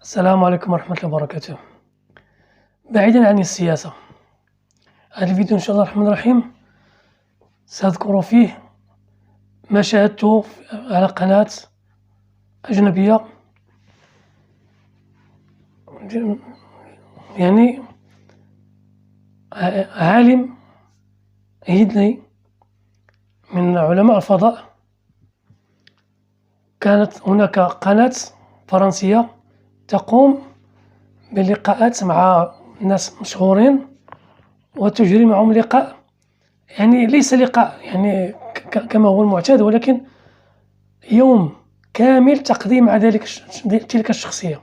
السلام عليكم ورحمة الله وبركاته. بعيدا عن السياسة، هذا الفيديو إن شاء الله الرحمن الرحيم سأذكر فيه ما شاهدته على قناة أجنبية، يعني عالم هندي من علماء الفضاء. كانت هناك قناة فرنسية تقوم بلقاءات مع ناس مشهورين وتجري معهم لقاء، يعني ليس لقاء يعني كما هو المعتاد، ولكن يوم كامل تقضي مع تلك الشخصية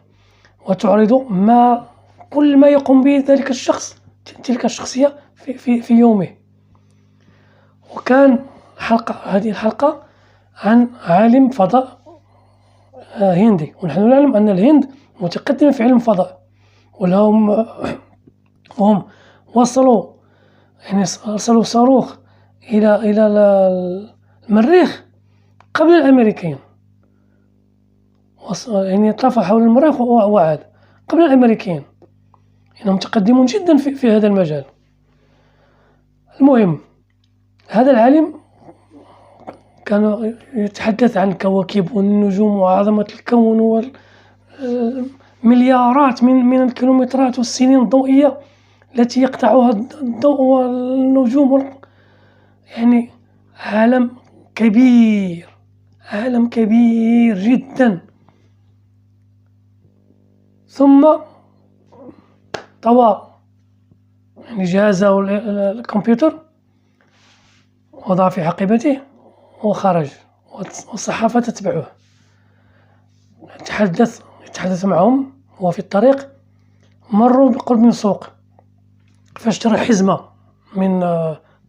وتعرض كل ما يقوم به ذلك الشخص، تلك الشخصية في يومه. وكان هذه الحلقة عن عالم فضاء هندي، ونحن نعلم أن الهند متقدمة في علم الفضاء، وهم وصلوا، يعني أرسلوا صاروخ إلى المريخ قبل الأمريكيين، يعني طاف حول المريخ وعاد قبل الأمريكيين. إنهم متقدمون جدا في هذا المجال. المهم، هذا العالم كان يتحدث عن الكواكب والنجوم وعظمة الكون والمليارات من الكيلومترات والسنين الضوئية التي يقطعها الضوء والنجوم، يعني عالم كبير جدا. ثم طوى يعني جهازه الكمبيوتر، وضع في حقيبته وخرج، والصحافة تتبعه. يتحدث معهم وفي الطريق مروا بقرب من سوق، فاشترى حزمة من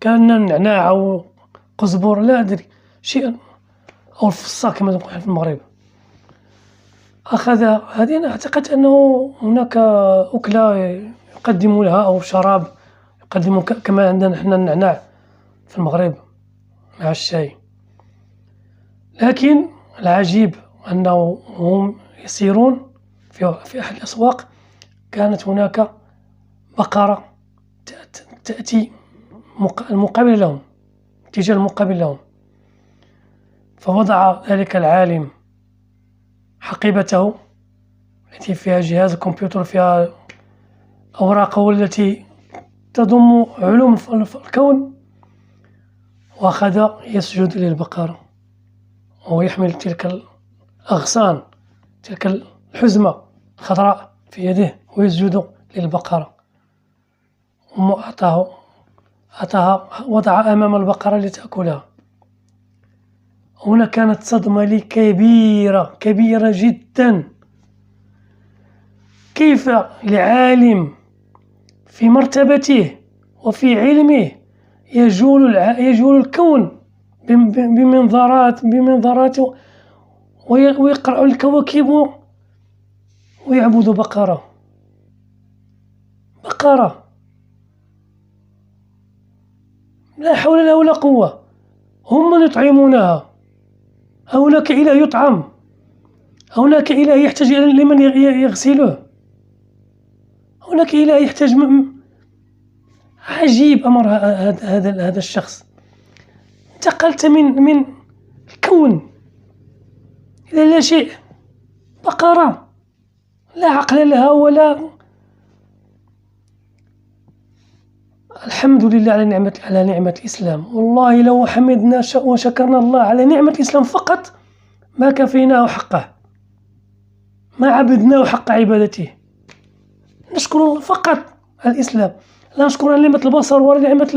كان نعناع أو قزبر، لا أدري، شيء، أو الفصة كما نقول في المغرب. أخذ هذه، أنا أعتقد أنه هناك أكلة يقدم لها أو شراب يقدم كما عندنا نحن النعناع في المغرب مع الشاي. لكن العجيب أنه هم يسيرون في أحد الأسواق، كانت هناك بقرة تأتي المقابل لهم، اتجاه المقابل لهم. فوضع ذلك العالم حقيبته التي فيها جهاز الكمبيوتر، فيها أوراقه التي تضم علوم الكون، وأخذ يسجد للبقرة ويحمل تلك الأغصان، تلك الحزمة الخضراء في يده ويسجد للبقرة. أعطاها، وضع أمام البقرة لتأكلها. هنا كانت صدمة لي كبيرة جدا. كيف لعالم في مرتبته وفي علمه يجول الكون بمنظاراته ويقرأ الكواكب ويعبد بقرة لا حول له ولا قوة. هم من يطعمونها، هناك إله يطعم، هناك إله يحتاج لمن يغسله، هناك إله يحتاج عجيب أمر هذا الشخص. انتقلت من الكون إلى لا شيء، بقرة لا عقل لها ولا. الحمد لله على نعمة الإسلام. والله لو حمدنا وشكرنا الله على نعمة الإسلام فقط ما كفيناه حقه، ما عبدناه حق عبادته. نشكر فقط الإسلام، لا نشكر على نعمة البصر ولا نعمة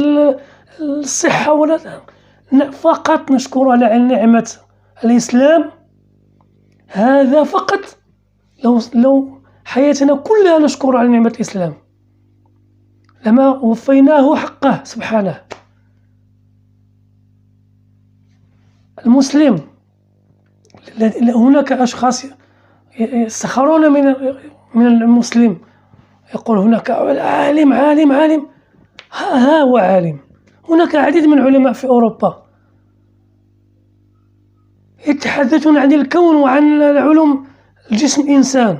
الصحة، ولا فقط نشكر على نعمة الإسلام. هذا فقط. لو حياتنا كلها نشكر على نعمة الإسلام لما وفيناه حقه سبحانه. المسلم، هناك أشخاص يسخرون من المسلم، يقول هناك عالم ها هو عالم. هناك العديد من العلماء في أوروبا يتحدثون عن الكون وعن علوم الجسم الإنسان،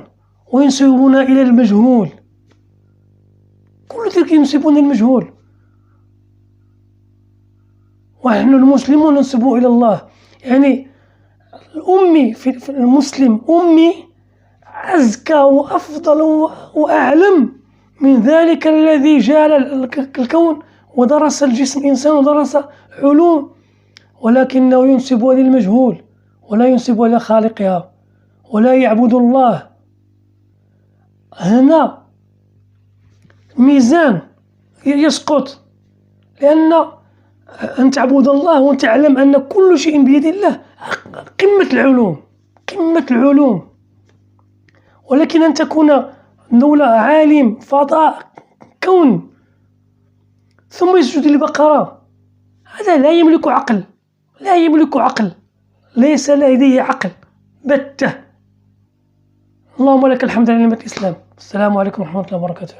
وينسبون إلى المجهول، كل ذلك ينسبون المجهول، ونحن المسلمون ننسب إلى الله. يعني الأمي في المسلم أمي أزكى وأفضل وأعلم من ذلك الذي جعل الكون ودرس الجسم الإنسان ودرس علوم، ولكنه ينسب للمجهول ولا ينسب إلى خالقها ولا يعبد الله. هنا ميزان يسقط، لأن أن تعبد الله وأن تعلم أن كل شيء بيد الله قمة العلوم، قمة العلوم. ولكن أن تكون دولة عالم فضاء كون ثم يسجد لبقرة، هذا لا يملك عقل، لا يملك عقل، ليس لديه عقل بتة. اللهم لك الحمد على نعمة الإسلام. السلام عليكم ورحمة الله وبركاته.